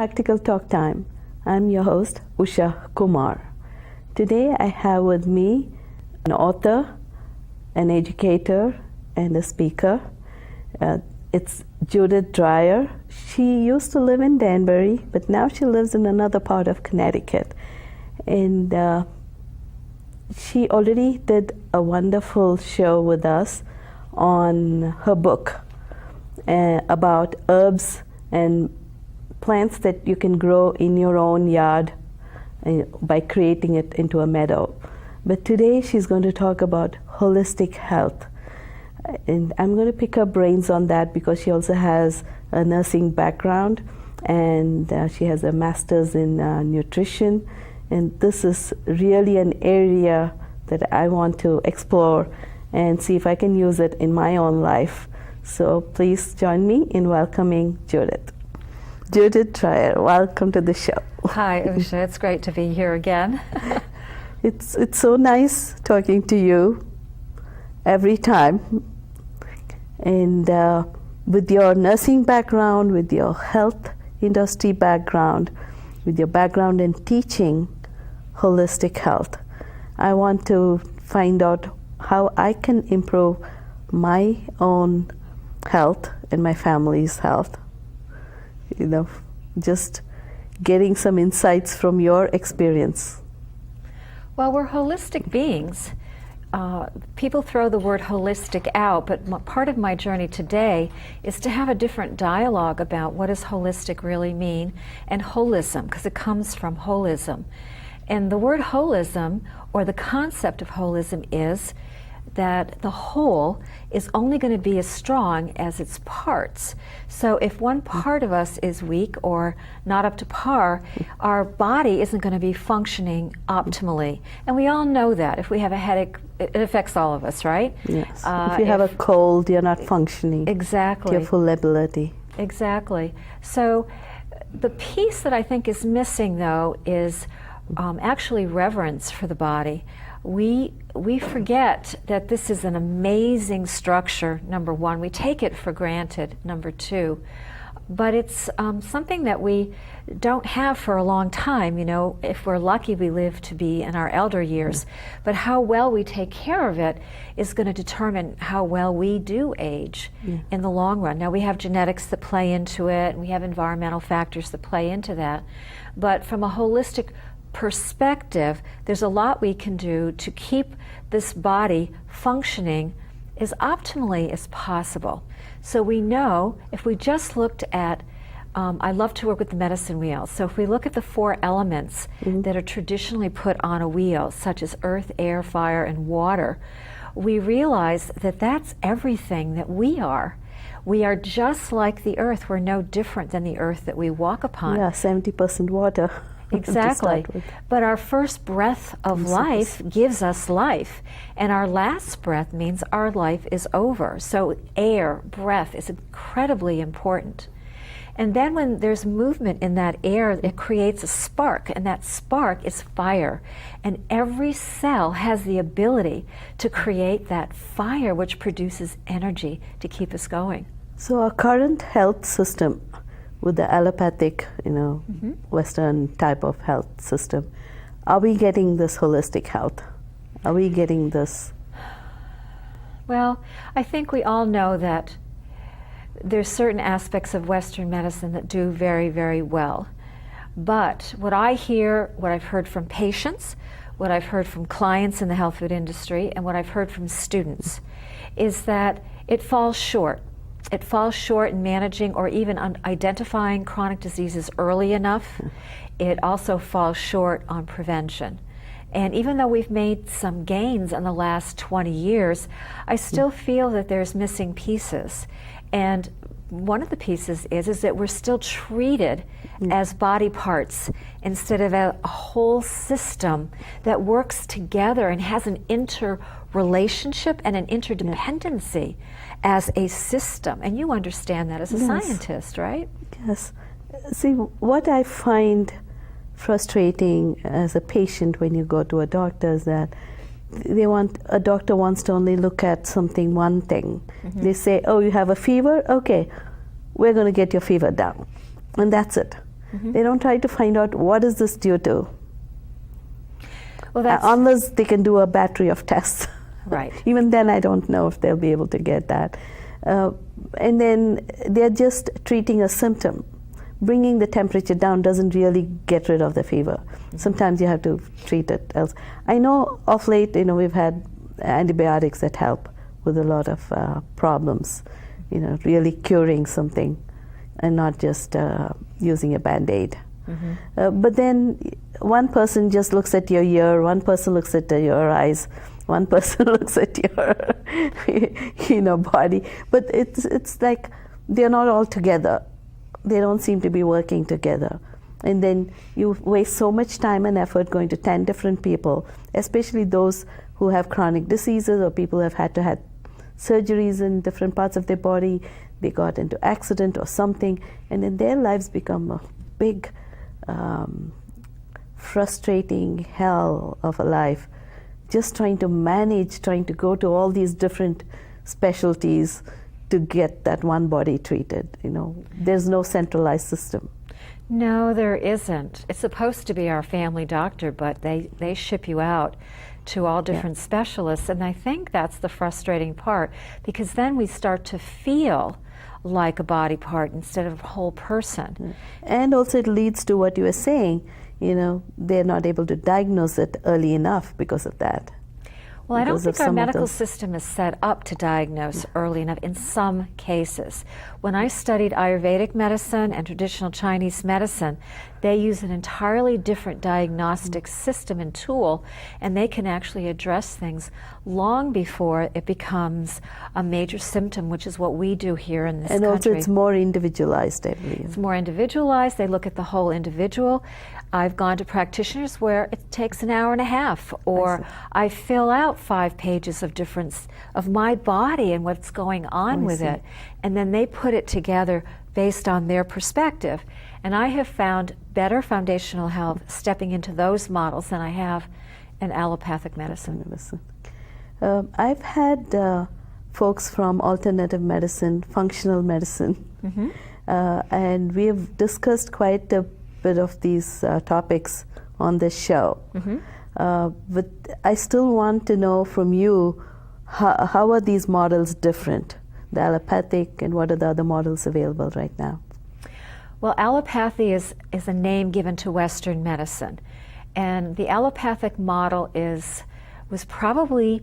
Practical Talk Time. I'm your host, Usha Kumar. Today I have with me an author, an educator, and a speaker. It's Judith Dreyer. She used to live in Danbury, but now she lives in another part of Connecticut. And she already did a wonderful show with us on her book about herbs and plants that you can grow in your own yard by creating it into a meadow. But today she's going to talk about holistic health. And I'm going to pick her brains on that because she also has a nursing background and she has a master's in nutrition. And this is really an area that I want to explore and see if I can use it in my own life. So please join me in welcoming Judith. Judith Dreyer, welcome to the show. Hi, Usha. It's great to be here again. It's so nice talking to you every time. And with your nursing background, with your health industry background, with your background in teaching holistic health, I want to find out how I can improve my own health and my family's health. You know, just getting some insights from your experience. Well, we're holistic beings. People throw the word holistic out, but part of my journey today is to have a different dialogue about what does holistic really mean and holism, because it comes from holism. And the word holism, or the concept of holism, is that the whole is only going to be as strong as its parts. So if one part of us is weak or not up to par, our body isn't going to be functioning optimally. And we all know that. If we have a headache, it affects all of us, right? Yes. If you have a cold, you're not functioning. Exactly. To your full ability. Exactly. So the piece that I think is missing, though, is actually reverence for the body. We forget that this is an amazing structure, number one. We take it for granted, number two. But it's something that we don't have for a long time. You know, if we're lucky, we live to be in our elder years. But how well we take care of it is going to determine how well we do age in the long run. Now, we have genetics that play into it, and we have environmental factors that play into that. But from a holistic perspective, there's a lot we can do to keep this body functioning as optimally as possible. So we know if we just looked at, I love to work with the medicine wheel, so if we look at the four elements that are traditionally put on a wheel, such as earth, air, fire, and water, we realize that that's everything that we are. We are just like the earth. We're no different than the earth that we walk upon. Yeah, 70% water. Exactly. But our first breath of life gives us life, and our last breath means our life is over. So air, breath is incredibly important. And then when there's movement in that air, it creates a spark, and that spark is fire. And every cell has the ability to create that fire, which produces energy to keep us going. So our current health system, with the allopathic, Western type of health system, are we getting this holistic health? Are we getting this? Well, I think we all know that there's certain aspects of Western medicine that do very, very well. But what I hear, what I've heard from patients, what I've heard from clients in the health food industry, and what I've heard from students, is that it falls short. It falls short in managing or even identifying chronic diseases early enough. It also falls short on prevention. And even though we've made some gains in the last 20 years, I still feel that there's missing pieces. And one of the pieces is that we're still treated as body parts instead of a whole system that works together and has an interrelationship and an interdependency as a system. And you understand that as a scientist, right? Yes. See, what I find frustrating as a patient when you go to a doctor is that a doctor wants to only look at something, one thing. Mm-hmm. They say, oh, you have a fever? Okay, we're going to get your fever down. And that's it. They don't try to find out what is this due to. Well, that's unless they can do a battery of tests. right. Even then, I don't know if they'll be able to get that. And then they're just treating a symptom. Bringing the temperature down doesn't really get rid of the fever. Sometimes you have to treat it else. I know of late, we've had antibiotics that help with a lot of problems, really curing something and not just using a Band-Aid. But then one person just looks at your ear, one person looks at your eyes, one person looks at your body. But it's like they're not all together. They don't seem to be working together. And then you waste so much time and effort going to 10 different people, especially those who have chronic diseases or people who have had to have surgeries in different parts of their body. They got into accident or something, and then their lives become a big, frustrating hell of a life. Just trying to manage, trying to go to all these different specialties to get that one body treated. There's no centralized system. No, there isn't. It's supposed to be our family doctor, but they ship you out to all different specialists, and I think that's the frustrating part, because then we start to feel like a body part instead of a whole person. And also it leads to what you were saying, they're not able to diagnose it early enough because of that. Well, I don't think our medical system is set up to diagnose early enough in some cases. When I studied Ayurvedic medicine and traditional Chinese medicine, they use an entirely different diagnostic system and tool, and they can actually address things long before it becomes a major symptom, which is what we do here in this country. And also it's more individualized, I believe. It's more individualized. They look at the whole individual. I've gone to practitioners where it takes an hour and a half, or I fill out 5 pages of difference of my body and what's going on with it, and then they put it together based on their perspective. And I have found better foundational health stepping into those models than I have in allopathic medicine. I've had folks from alternative medicine, functional medicine, and we have discussed quite a bit of these topics on this show. But I still want to know from you, how are these models different? The allopathic, and what are the other models available right now? Well, allopathy is a name given to Western medicine. And the allopathic model was probably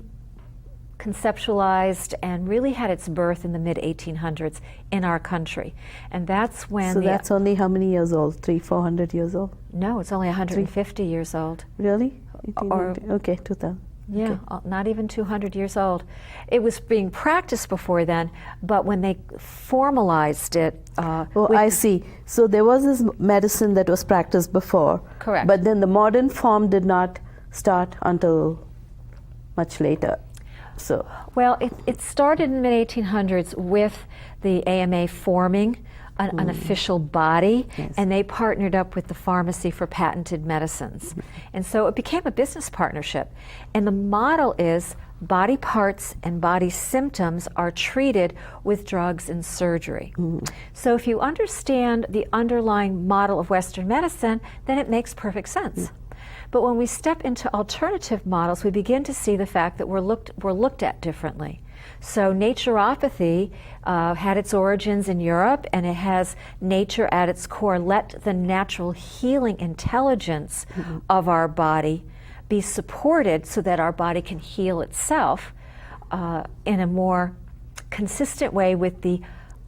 conceptualized and really had its birth in the mid-1800s in our country. And that's when... So that's only how many years old? 300-400 years old? No, it's only 150 years old. Really? Okay, 2000. Yeah, not even 200 years old. It was being practiced before then, but when they formalized it... I see. So there was this medicine that was practiced before. Correct. But then the modern form did not start until much later. So. Well, it started in the mid-1800s with the AMA forming an official body, and they partnered up with the Pharmacy for Patented Medicines. And so it became a business partnership. And the model is body parts and body symptoms are treated with drugs and surgery. So if you understand the underlying model of Western medicine, then it makes perfect sense. But when we step into alternative models, we begin to see the fact that we're looked at differently. So naturopathy had its origins in Europe, and it has nature at its core. Let the natural healing intelligence of our body be supported so that our body can heal itself in a more consistent way with the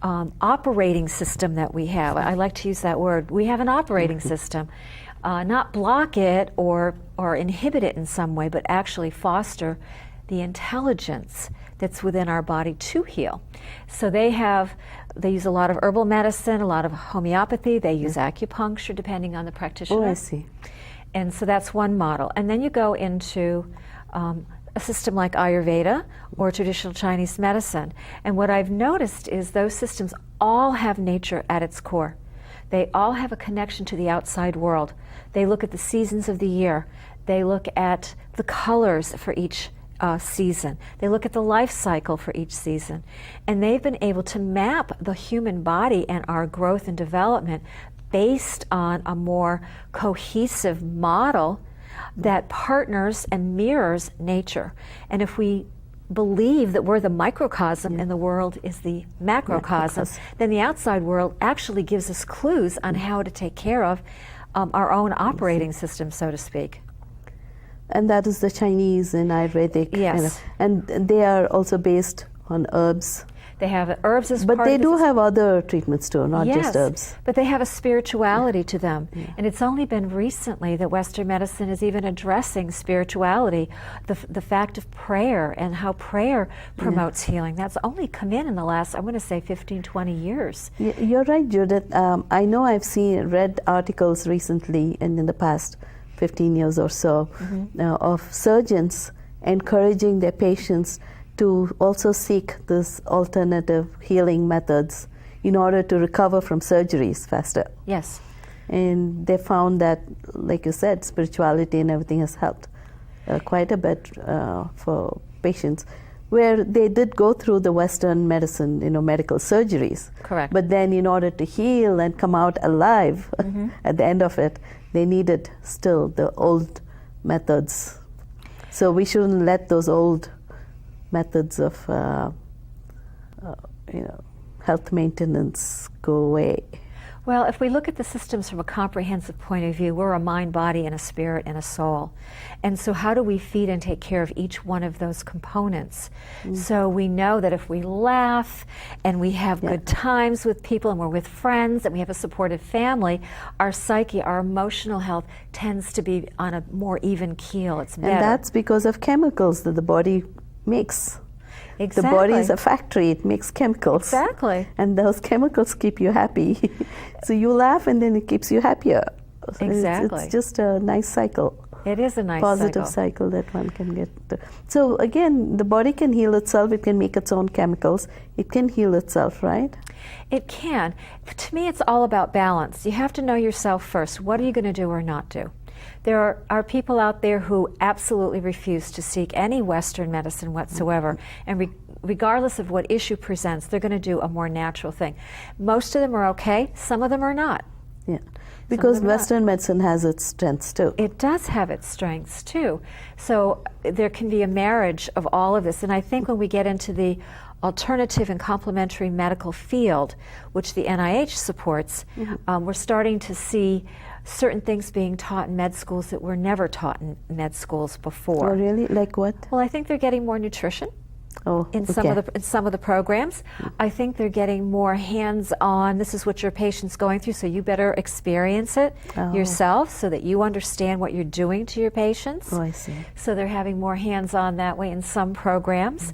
operating system that we have. I like to use that word. We have an operating system. Not block it or inhibit it in some way, but actually foster the intelligence that's within our body to heal. So they use a lot of herbal medicine, a lot of homeopathy, they use acupuncture depending on the practitioner. Oh, I see. And so that's one model. And then you go into a system like Ayurveda or traditional Chinese medicine. And what I've noticed is those systems all have nature at its core. They all have a connection to the outside world. They look at the seasons of the year. They look at the colors for each season. They look at the life cycle for each season. And they've been able to map the human body and our growth and development based on a more cohesive model that partners and mirrors nature. And if we believe that we're the microcosm and the world is the macrocosm, then the outside world actually gives us clues on how to take care of our own operating system, so to speak. And that is the Chinese and Ayurvedic. Yes. And they are also based on herbs. They have herbs as But part they of do have other treatments too, not just herbs. But they have a spirituality to them. And it's only been recently that Western medicine is even addressing spirituality, the fact of prayer and how prayer promotes healing. That's only come in the last, I want to say, 15, 20 years. You're right, Judith. I know I've read articles recently and in the past 15 years or so of surgeons encouraging their patients to also seek this alternative healing methods in order to recover from surgeries faster. Yes. And they found that, like you said, spirituality and everything has helped quite a bit for patients, where they did go through the Western medicine, medical surgeries. Correct. But then in order to heal and come out alive at the end of it, they needed still the old methods. So we shouldn't let those old methods of health maintenance go away. Well, if we look at the systems from a comprehensive point of view, we're a mind, body, and a spirit, and a soul. And so how do we feed and take care of each one of those components? So we know that if we laugh and we have good times with people and we're with friends and we have a supportive family, our psyche, our emotional health tends to be on a more even keel. It's better. And that's because of chemicals that the body makes. Exactly. The body is a factory, it makes chemicals. Exactly. And those chemicals keep you happy. So you laugh and then it keeps you happier. Exactly. It's just a nice cycle. It is a nice positive cycle that one can get. So again, the body can heal itself, it can make its own chemicals, it can heal itself, right? It can. To me, it's all about balance. You have to know yourself first. What are you going to do or not do? There are people out there who absolutely refuse to seek any Western medicine whatsoever, and regardless of what issue presents, they're going to do a more natural thing. Most of them are okay, some of them are not. Yeah, because Western medicine has its strengths too. It does have its strengths too. So there can be a marriage of all of this, and I think when we get into the alternative and complementary medical field, which the NIH supports, we're starting to see certain things being taught in med schools that were never taught in med schools before. Oh, really? Like what? Well, I think they're getting more nutrition in some of the programs. I think they're getting more hands-on. This is what your patient's going through, so you better experience it yourself so that you understand what you're doing to your patients. Oh, I see. So they're having more hands-on that way in some programs.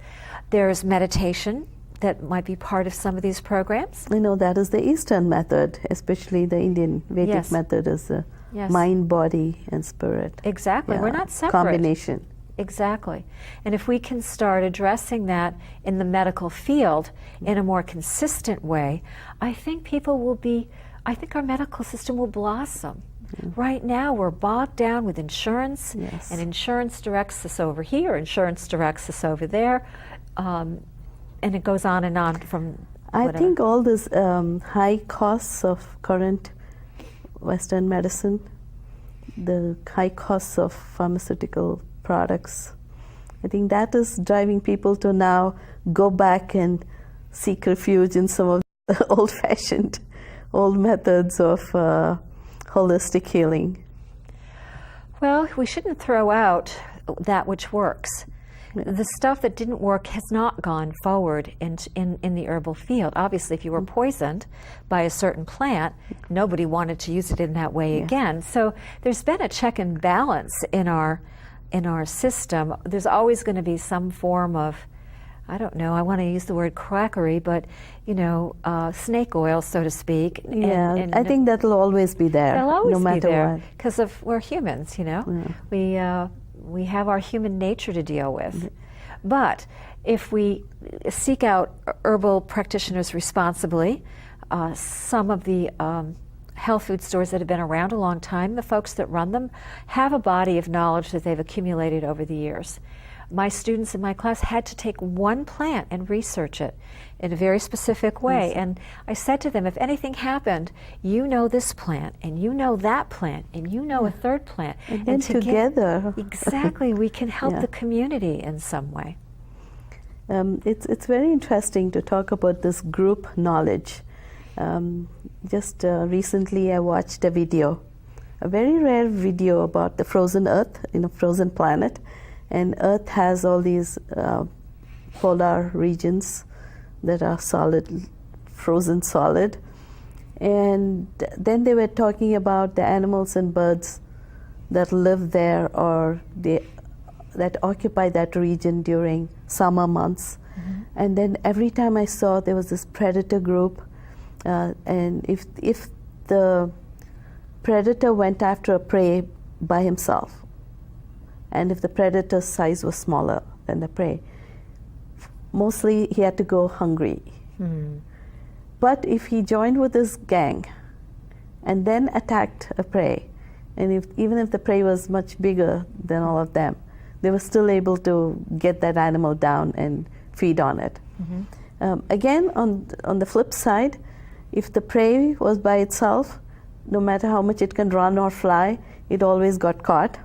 There's meditation that might be part of some of these programs. I know that is the Eastern method, especially the Indian Vedic method is the mind, body, and spirit. Exactly. We're not separate. Combination. Exactly. And if we can start addressing that in the medical field in a more consistent way, I think our medical system will blossom. Right now, we're bogged down with insurance, and insurance directs us over here, insurance directs us over there. And it goes on and on from whatever. I think all this high costs of current Western medicine, the high costs of pharmaceutical products, I think that is driving people to now go back and seek refuge in some of the old-fashioned, old methods of holistic healing. Well, we shouldn't throw out that which works. The stuff that didn't work has not gone forward in the herbal field. Obviously, if you were poisoned by a certain plant, nobody wanted to use it in that way again. So there's been a check and balance in our system. There's always going to be some form of, I don't know, I want to use the word quackery, but snake oil, so to speak. And I think that'll always be there, no matter what. Because we're humans, we have our human nature to deal with. But if we seek out herbal practitioners responsibly, some of the health food stores that have been around a long time, the folks that run them have a body of knowledge that they've accumulated over the years. my students in my class had to take one plant and research it in a very specific way. Yes. And I said to them, if anything happened, you know this plant, and you know that plant, and you know a third plant. And then together. Exactly, we can help Yeah. the community in some way. It's very interesting to talk about this group knowledge. Just recently I watched a video, a very rare video about the frozen Earth, frozen planet. And Earth has all these polar regions that are solid, frozen solid. And then they were talking about the animals and birds that live there or that occupy that region during summer months. Mm-hmm. And then every time I saw there was this predator group, and if the predator went after a prey by himself, and if the predator's size was smaller than the prey, mostly he had to go hungry. Mm. But if he joined with his gang and then attacked a prey, and even if the prey was much bigger than all of them, they were still able to get that animal down and feed on it. Mm-hmm. Again, on the flip side, if the prey was by itself, no matter how much it can run or fly, it always got caught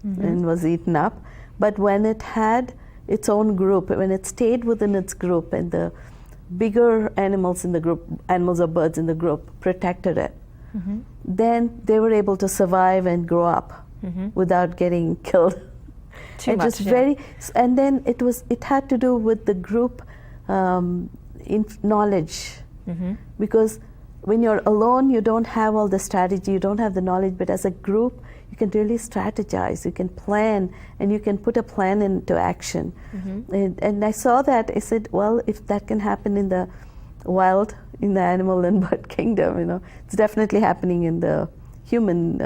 and was eaten up. But when it had its own group, when it stayed within its group, and the bigger animals in the group, animals or birds in the group, protected it, then they were able to survive and grow up without getting killed. Too much, And then it had to do with the group knowledge, because when you're alone, you don't have all the strategy, you don't have the knowledge, but as a group, you can really strategize, you can plan, and you can put a plan into action. And I saw that, I said, well, if that can happen in the wild, in the animal and bird kingdom, it's definitely happening in the human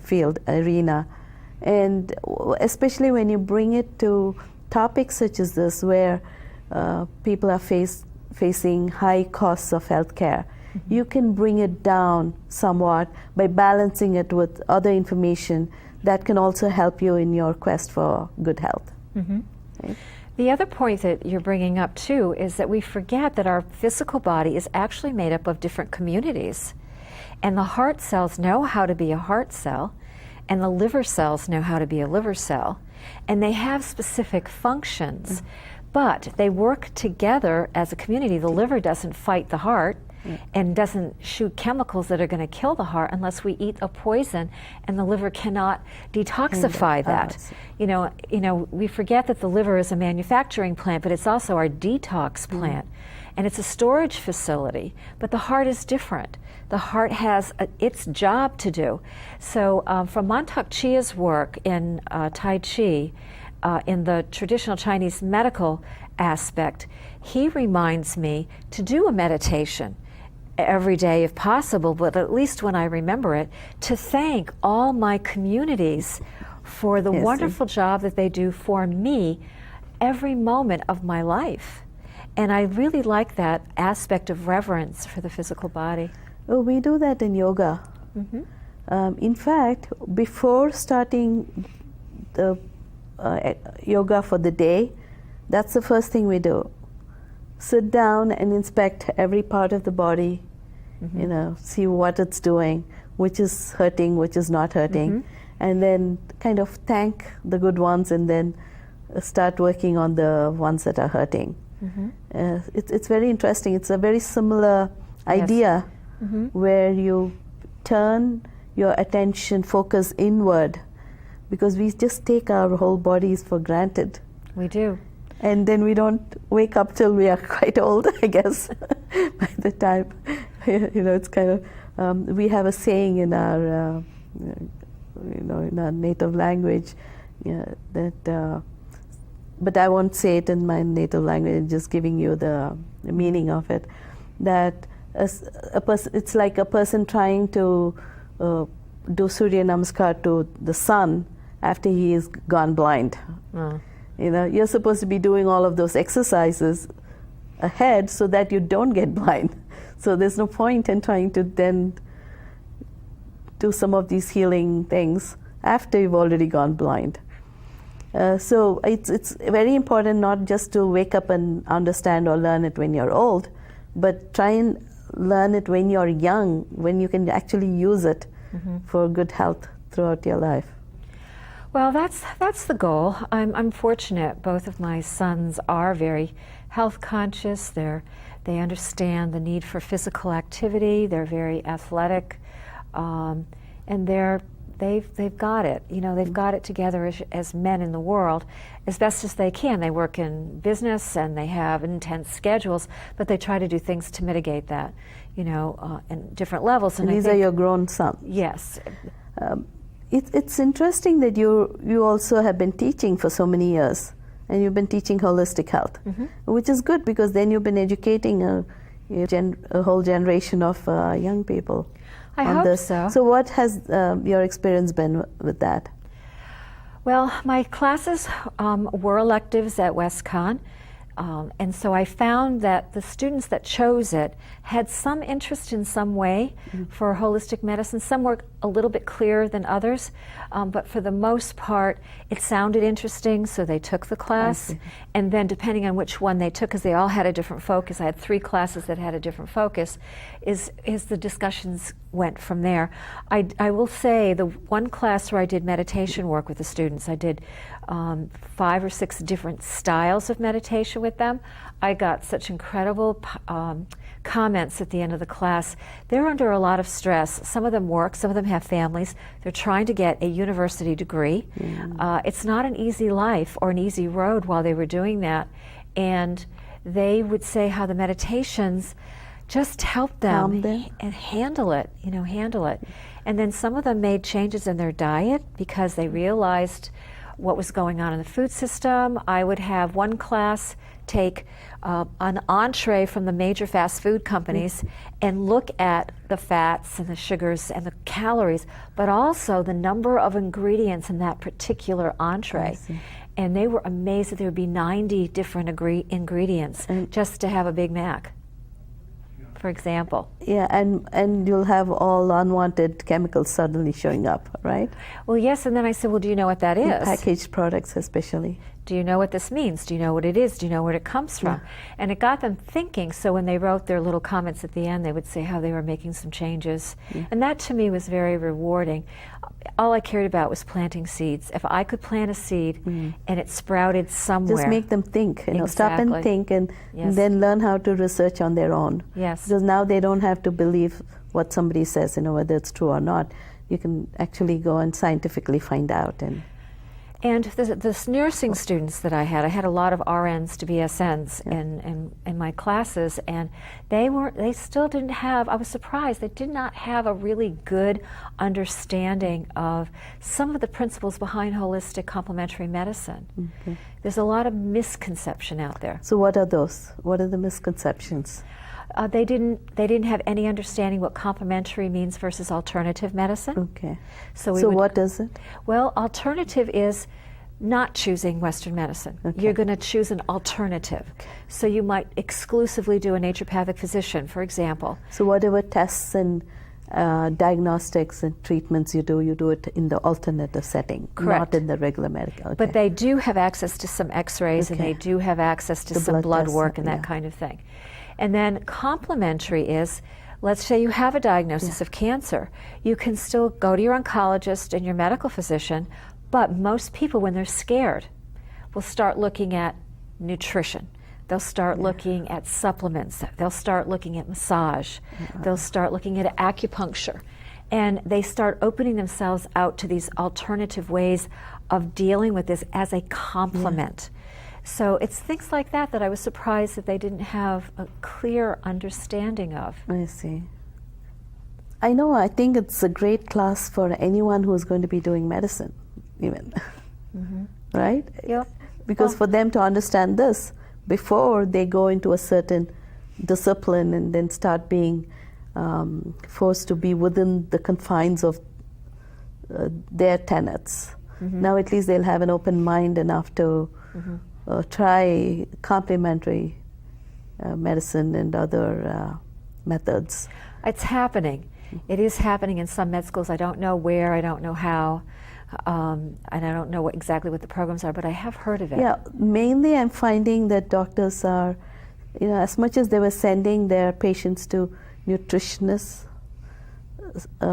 field, arena. And especially when you bring it to topics such as this, where people are facing high costs of healthcare, you can bring it down somewhat by balancing it with other information that can also help you in your quest for good health. Right? The other point that you're bringing up too is that we forget that our physical body is actually made up of different communities. And the heart cells know how to be a heart cell, and the liver cells know how to be a liver cell. And they have specific functions, but they work together as a community. The liver doesn't fight the heart and doesn't shoot chemicals that are going to kill the heart unless we eat a poison, and the liver cannot detoxify that. We forget that the liver is a manufacturing plant, but it's also our detox plant. And it's a storage facility, but the heart is different. The heart has its job to do. So from Mantak Chia's work in Tai Chi, in the traditional Chinese medical aspect, he reminds me to do a meditation every day if possible, but at least when I remember it, to thank all my communities for the wonderful job that they do for me every moment of my life. And I really like that aspect of reverence for the physical body. Oh, we do that in yoga. In fact, before starting the yoga for the day, that's the first thing we do. Sit down and inspect every part of the body, see what it's doing, which is hurting, which is not hurting, and then kind of thank the good ones, and then start working on the ones that are hurting. It's very interesting. It's a very similar idea where you turn your attention, focus inward, because we just take our whole bodies for granted. We do. And then we don't wake up till we are quite old, I guess, by the time. It's kind of, we have a saying in our, in our native language that, but I won't say it in my native language, just giving you the meaning of it, that it's like a person trying to do Surya Namaskar to the sun after he is gone blind. You're supposed to be doing all of those exercises ahead so that you don't get blind. So there's no point in trying to then do some of these healing things after you've already gone blind. So it's very important not just to wake up and understand or learn it when you're old, but try and learn it when you're young, when you can actually use it for good health throughout your life. Well, that's the goal. I'm fortunate. Both of my sons are very health conscious. They understand the need for physical activity. They're very athletic, and they've got it. You know, they've got it together as men in the world as best as they can. They work in business and they have intense schedules, but they try to do things to mitigate that. You know, in different levels. And these are your grown sons. Yes. It's interesting that you also have been teaching for so many years, and you've been teaching holistic health, which is good because then you've been educating a whole generation of young people. I hope so. So what has your experience been with that? Well, my classes were electives at WestConn. And so I found that the students that chose it had some interest in some way for holistic medicine. Some were a little bit clearer than others, but for the most part, it sounded interesting, so they took the class. And then depending on which one they took, because they all had a different focus, I had 3 classes that had a different focus, is the discussions went from there. I will say the one class where I did meditation work with the students, I did 5 or 6 different styles of meditation with them. I got such incredible comments at the end of the class. They're under a lot of stress. Some of them work, some of them have families. They're trying to get a university degree. It's not an easy life or an easy road while they were doing that. And they would say how the meditations just helped them and handle it. And then some of them made changes in their diet because they realized what was going on in the food system. I would have one class take an entree from the major fast food companies and look at the fats and the sugars and the calories, but also the number of ingredients in that particular entree. And they were amazed that there would be 90 different ingredients just to have a Big Mac, for example. Yeah, and you'll have all unwanted chemicals suddenly showing up, right? Well, yes, and then I said, well, do you know what that is? Packaged products especially. Do you know what this means? Do you know what it is? Do you know where it comes from? And it got them thinking, so when they wrote their little comments at the end, they would say how they were making some changes. And that to me was very rewarding. All I cared about was planting seeds. If I could plant a seed and it sprouted somewhere. Just make them think, stop and think and then learn how to research on their own. Because now they don't have to believe what somebody says, whether it's true or not. You can actually go and scientifically find out. And the nursing students that I had a lot of RNs to BSNs in my classes, and they still didn't have, I was surprised, they did not have a really good understanding of some of the principles behind holistic complementary medicine. There's a lot of misconception out there. So what are those? What are the misconceptions? They didn't have any understanding what complementary means versus alternative medicine. So what is it? Well, alternative is not choosing Western medicine. You're going to choose an alternative. So you might exclusively do a naturopathic physician, for example. So whatever tests and diagnostics and treatments you do it in the alternative setting, not in the regular medical. But they do have access to some x-rays and they do have access to some blood work and that kind of thing. And then complementary is, let's say you have a diagnosis of cancer. You can still go to your oncologist and your medical physician, but most people, when they're scared, will start looking at nutrition. They'll start looking at supplements. They'll start looking at massage. They'll start looking at acupuncture. And they start opening themselves out to these alternative ways of dealing with this as a complement. So it's things like that that I was surprised that they didn't have a clear understanding of. I see. I think it's a great class for anyone who's going to be doing medicine, even. Right? Because for them to understand this before they go into a certain discipline and then start being forced to be within the confines of their tenets. Now at least they'll have an open mind enough to try complementary medicine and other methods. It's happening. It is happening in some med schools. I don't know where, I don't know how, and I don't know exactly what the programs are, but I have heard of it. Yeah, mainly I'm finding that doctors are, as much as they were sending their patients to nutritionists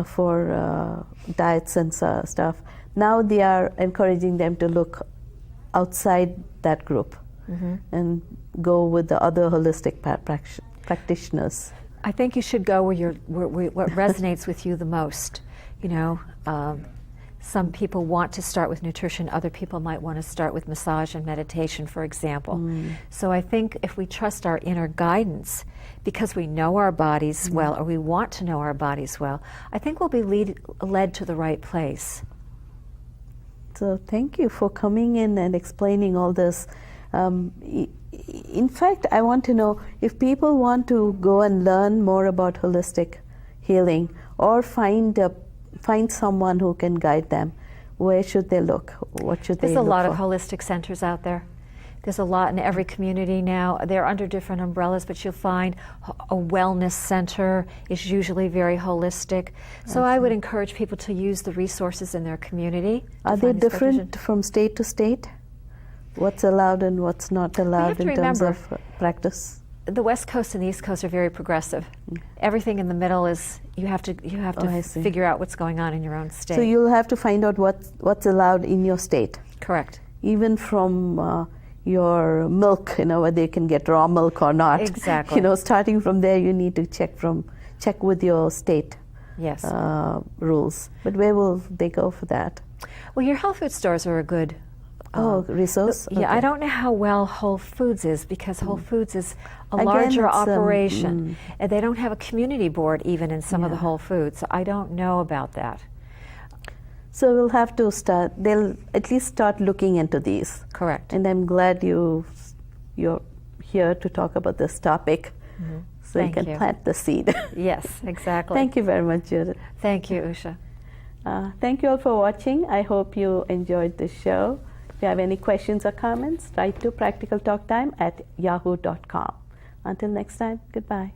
for diets and stuff, now they are encouraging them to look outside that group and go with the other holistic practitioners. I think you should go where what resonates with you the most. Some people want to start with nutrition, other people might want to start with massage and meditation, for example. So I think if we trust our inner guidance, because we know our bodies well, or we want to know our bodies well, I think we'll be led to the right place. So thank you for coming in and explaining all this. In fact, I want to know if people want to go and learn more about holistic healing or find someone who can guide them, where should they look? What should they look for? There's a lot of holistic centers out there. There's a lot in every community now. They're under different umbrellas, but you'll find a wellness center is usually very holistic. So I would encourage people to use the resources in their community. Are they different from state to state? What's allowed and what's not allowed in terms of practice? The West Coast and the East Coast are very progressive. Everything in the middle is you have to figure out what's going on in your own state. So you'll have to find out what's allowed in your state. Correct. Even from your milk, whether they can get raw milk or not. Exactly. Starting from there, you need to check with your state. Yes. Rules. But where will they go for that? Well, your health food stores are a good resource? Yeah, I don't know how well Whole Foods is, because Whole Foods is a larger operation. And they don't have a community board even in some of the Whole Foods. So I don't know about that. So we'll have to they'll at least start looking into these. Correct. And I'm glad you're here to talk about this topic. So you can plant the seed. Yes, exactly. Thank you very much, Judith. Thank you, Usha. Thank you all for watching. I hope you enjoyed this show. If you have any questions or comments, write to practicaltalktime@yahoo.com. Until next time, goodbye.